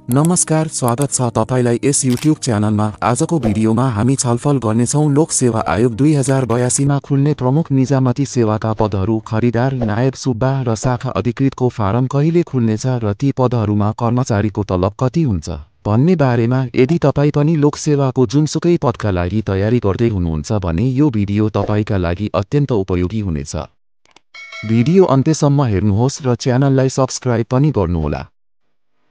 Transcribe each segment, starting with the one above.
नमस्कार, स्वागत छ तपाईलाई यस युट्युब च्यानलमा। आजको भिडियोमा हामी छलफल गर्नेछौँ लोक सेवा आयोग 2082 मा खुल्ने प्रमुख निजामती सेवाका पदहरू, खरिदार, नायब सुब्बा र शाखा अधिकृतको फारम कहिले खुल्नेछ र ती पदहरूमा कर्मचारीको तलब कति हुन्छ भन्ने बारेमा। यदि तपाईँ पनि लोक सेवाको जुनसुकै पदका लागि तयारी गर्दै हुनुहुन्छ भने यो भिडियो तपाईका लागि अत्यन्त उपयोगी हुनेछ। भिडियो अन्त्यसम्म हेर्नुहोस् र च्यानललाई सब्स्क्राइब पनि गर्नुहोला।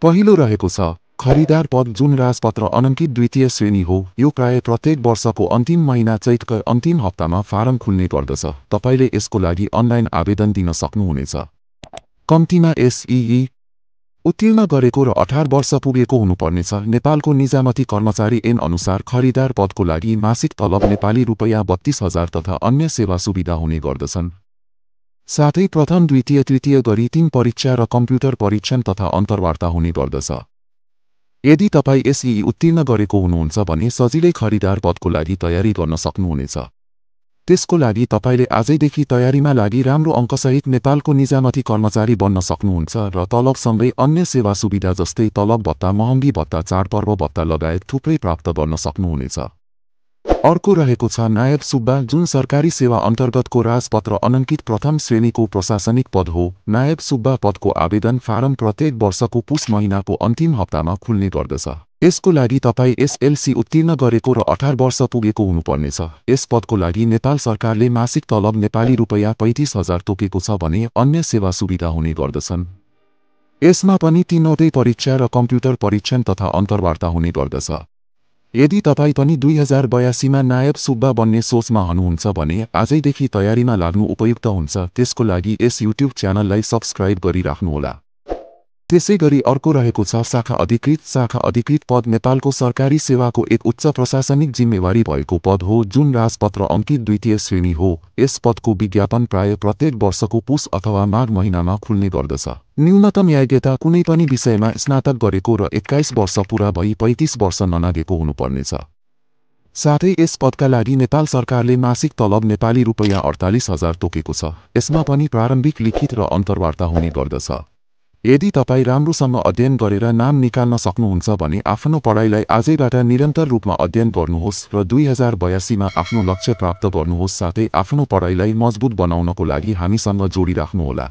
पहिलो रहेको छ खरिदार पद, जुन राजपत्र अनङ्कित द्वितीय श्रेणी हो। यो प्राय प्रत्येक वर्षको अन्तिम महिना चैतको अन्तिम हप्तामा फारम खुल्ने गर्दछ। तपाईले यसको लागि अनलाइन आवेदन दिन सक्नुहुनेछ। कम्तीमा एसईई उत्तीर्ण गरेको र 18 वर्ष पुगेको हुनुपर्नेछ। नेपालको निजामती कर्मचारी ऐन अनुसार खरिदार पदको लागि मासिक तलब नेपाली रुपैयाँ 32,000 तथा अन्य सेवा सुविधा हुने गर्दछन्। साथै प्रथम, द्वितीय, तृतीय गरी 3 परीक्षा र कम्प्युटर परीक्षण तथा अन्तर्वार्ता हुने गर्दछ। यदि तपाईँ एसईई उत्तीर्ण गरेको हुनुहुन्छ भने सजिलै खरिदार पदको लागि तयारी गर्न सक्नुहुनेछ। त्यसको लागि तपाईले आजैदेखि तयारीमा लागि राम्रो अङ्कसहित नेपालको निजामती कर्मचारी बन्न सक्नुहुन्छ र तलबसँगै अन्य सेवा सुविधा जस्तै तलब भत्ता, महँगी भत्ता, चाडपर्व भत्ता लगायत थुप्रै प्राप्त गर्न सक्नुहुनेछ। अर्को रहेको छ नायब सुब्बा, जुन सरकारी सेवा अन्तर्गतको राजपत्र अनङ्कित प्रथम श्रेणीको प्रशासनिक पद हो। नायब सुब्बा पदको आवेदन फारम प्रत्येक वर्षको पुस महिनाको अन्तिम हप्तामा खुल्ने गर्दछ। यसको लागि तपाईँ एसएलसी उत्तीर्ण गरेको र 18 वर्ष पुगेको हुनुपर्नेछ। यस पदको लागि नेपाल सरकारले मासिक तलब नेपाली रुपैयाँ 35,000 तोकेको छ भने अन्य सेवा सुविधा हुने गर्दछन्। यसमा पनि 3वटै परीक्षा र कम्प्युटर परीक्षण तथा अन्तर्वार्ता हुने गर्दछ। यदि तपाईँ पनि 2082 मा नायब सुब्बा बन्ने सोचमा हुनुहुन्छ भने आजैदेखि तयारीमा लाग्नु उपयुक्त हुन्छ। त्यसको लागि यस युट्युब च्यानललाई सब्स्क्राइब गरिराख्नुहोला। त्यसैगरी अर्को रहेको छ शाखा अधिकृत। शाखा अधिकृत पद नेपालको सरकारी सेवाको एक उच्च प्रशासनिक जिम्मेवारी भएको पद हो, जुन राजपत्र अङ्कित द्वितीय श्रेणी हो। यस पदको विज्ञापन प्राय प्रत्येक वर्षको पुस अथवा माघ महिनामा खुल्ने गर्दछ। न्यूनतम योग्यता कुनै पनि विषयमा स्नातक गरेको र 21 वर्ष पुरा भई 35 वर्ष ननागेको हुनुपर्नेछ। साथै यस पदका लागि नेपाल सरकारले मासिक तलब नेपाली रुपैयाँ 48,000 तोकेको छ। यसमा पनि प्रारम्भिक लिखित र अन्तर्वार्ता हुने गर्दछ। यदि तपाईँ राम्रोसँग अध्ययन गरेर नाम निकाल्न सक्नुहुन्छ भने आफ्नो पढाइलाई आजैबाट निरन्तर रूपमा अध्ययन गर्नुहोस् र 2082 मा आफ्नो लक्ष्य प्राप्त गर्नुहोस्। साथै आफ्नो पढाइलाई मजबुत बनाउनको लागि हामीसँग जोडिराख्नुहोला।